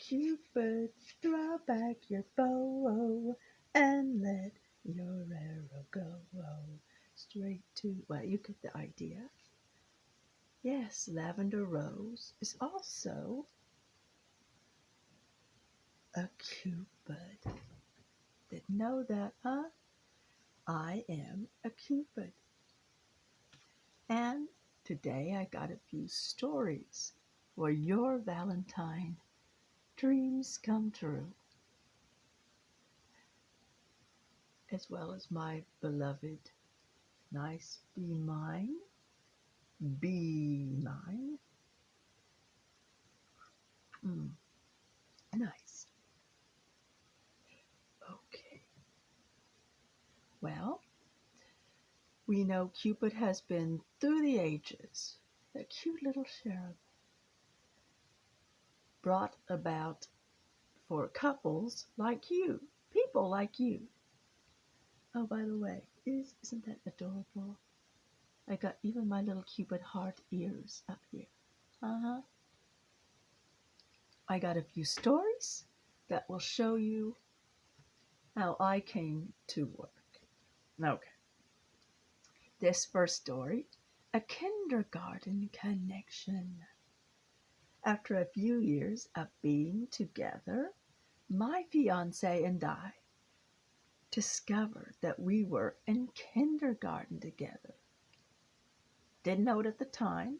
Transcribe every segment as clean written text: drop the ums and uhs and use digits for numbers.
Cupid, draw back your bow and let your arrow go straight to. Well, you get the idea. Yes, Lavender Rose is also a Cupid. Didn't know that, huh? I am a Cupid. And today I got a few stories for your Valentine dreams come true, as well as my beloved nice be mine. Mm, nice. Okay. Well, we know Cupid has been through the ages. A cute little cherub brought about for couples like you, people like you. Oh, by the way, isn't that adorable? I got even my little Cupid heart ears up here. Uh-huh. I got a few stories that will show you how I came to work. Okay. This first story, a kindergarten connection. After a few years of being together, my fiance and I discovered that we were in kindergarten together. Didn't know it at the time.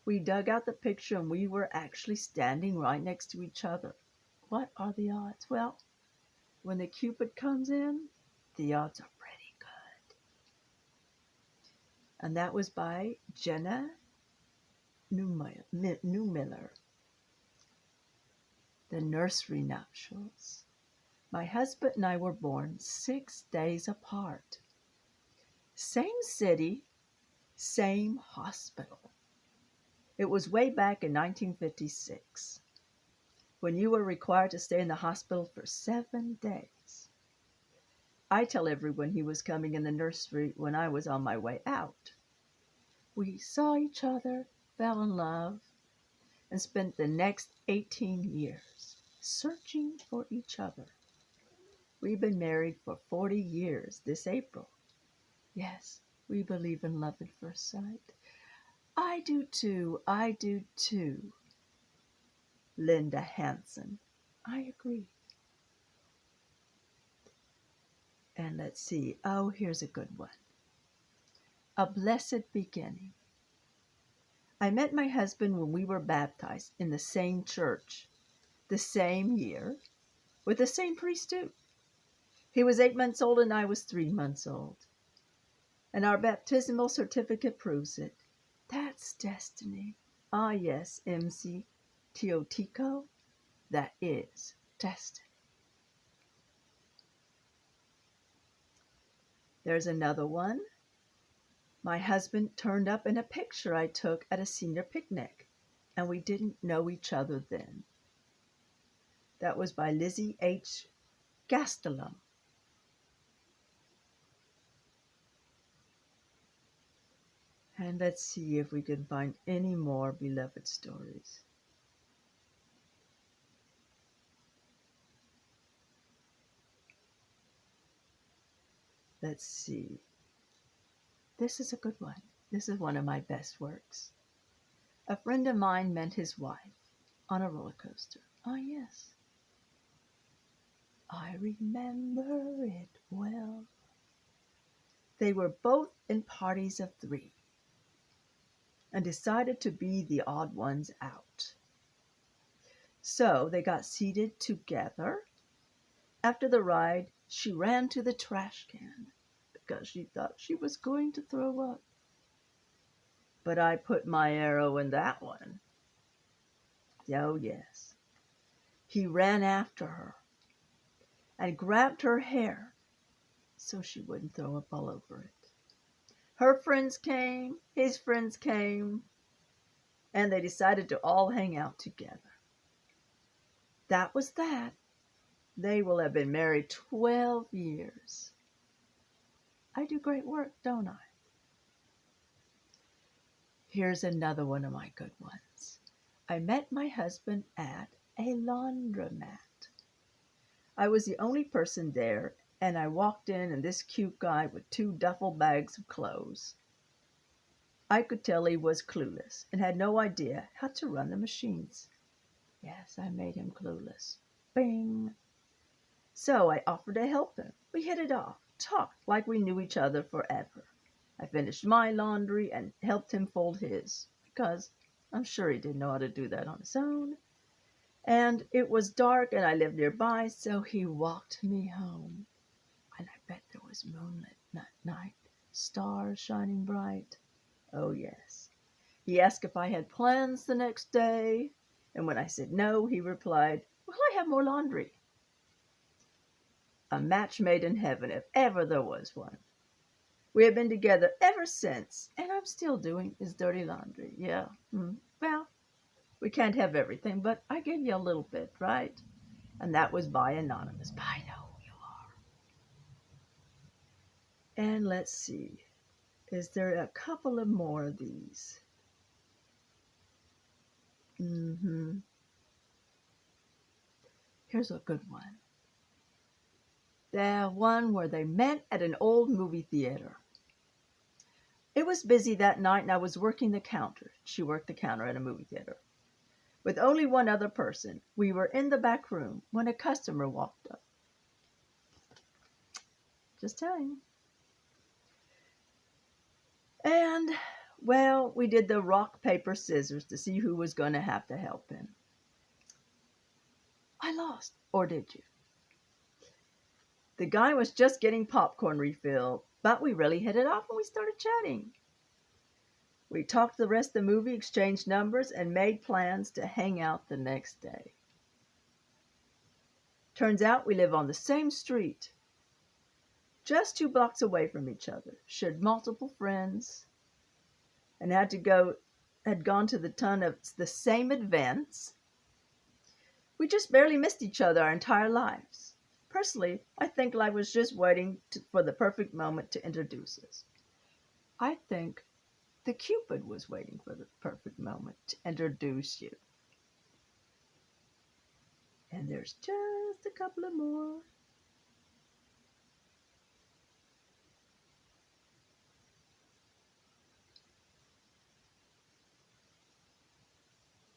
We dug out the picture and we were actually standing right next to each other. What are the odds? Well, when the Cupid comes in, the odds are pretty good. And that was by Jenna Newmiller, The Nursery Nuptials. My husband and I were born 6 days apart. Same city, same hospital. It was way back in 1956 when you were required to stay in the hospital for 7 days. I tell everyone he was coming in the nursery when I was on my way out. We saw each other, fell in love, and spent the next 18 years searching for each other. We've been married for 40 years this April. Yes, we believe in love at first sight. I do too, Linda Hansen. I agree. And let's see. Oh, here's a good one. A blessed beginning. I met my husband when we were baptized in the same church, the same year, with the same priest too. He was 8 months old and I was 3 months old. And our baptismal certificate proves it. That's destiny. Ah, yes, MC Teotico, that is destiny. There's another one. My husband turned up in a picture I took at a senior picnic, and we didn't know each other then. That was by Lizzie H. Gastelum. And let's see if we can find any more beloved stories. Let's see. This is a good one. This is one of my best works. A friend of mine met his wife on a roller coaster. Ah, yes. I remember it well. They were both in parties of 3 and decided to be the odd ones out. So they got seated together. After the ride, she ran to the trash can because she thought she was going to throw up. But I put my arrow in that one. Oh, yes. He ran after her and grabbed her hair so she wouldn't throw up all over it. Her friends came, his friends came, and they decided to all hang out together. That was that. They will have been married 12 years. I do great work, don't I? Here's another one of my good ones. I met my husband at a laundromat. I was the only person there, and I walked in, and this cute guy with two duffel bags of clothes. I could tell he was clueless and had no idea how to run the machines. Yes, I made him clueless. Bing! So I offered to help him. We hit it off, talked like we knew each other forever. I finished my laundry and helped him fold his, because I'm sure he didn't know how to do that on his own. And it was dark and I lived nearby, so he walked me home. And I bet there was moonlit that night, stars shining bright. Oh, yes. He asked if I had plans the next day, and when I said no, he replied, "Well, I have more laundry." A match made in heaven, if ever there was one. We have been together ever since, and I'm still doing his dirty laundry. Yeah. Well, we can't have everything, but I gave you a little bit, right? And that was by Anonymous. But I know who you are. And let's see. Is there a couple of more of these? Here's a good one. The one where they met at an old movie theater. It was busy that night and I was working the counter. She worked the counter at a movie theater. With only one other person. We were in the back room when a customer walked up. Just telling. And, well, we did the rock, paper, scissors to see who was going to have to help him. I lost, or did you? The guy was just getting popcorn refilled, but we really hit it off when we started chatting. We talked the rest of the movie, exchanged numbers, and made plans to hang out the next day. Turns out we live on the same street, just 2 blocks away from each other, shared multiple friends, and had gone to the ton of the same events. We just barely missed each other our entire lives. Personally, I think life was just waiting for the perfect moment to introduce us. I think the Cupid was waiting for the perfect moment to introduce you. And there's just a couple of more.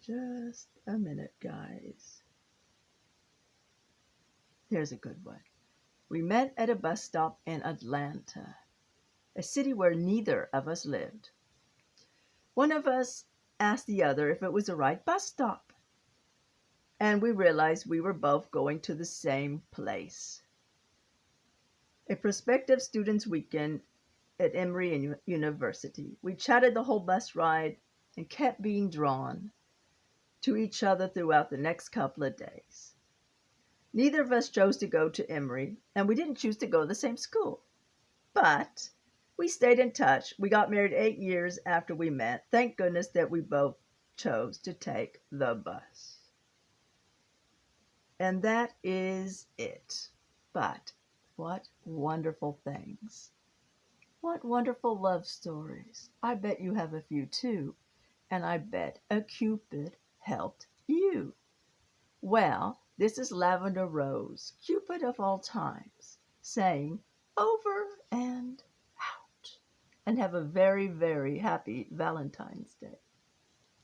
Just a minute, guys. Here's a good one. We met at a bus stop in Atlanta, a city where neither of us lived. One of us asked the other if it was the right bus stop, and we realized we were both going to the same place. A prospective students' weekend at Emory University. We chatted the whole bus ride and kept being drawn to each other throughout the next couple of days. Neither of us chose to go to Emory, and we didn't choose to go to the same school. But we stayed in touch. We got married 8 years after we met. Thank goodness that we both chose to take the bus. And that is it. But what wonderful things. What wonderful love stories. I bet you have a few too. And I bet a Cupid helped you. Well, this is Lavender Rose, Cupid of all times, saying over and out. And have a very, very happy Valentine's Day.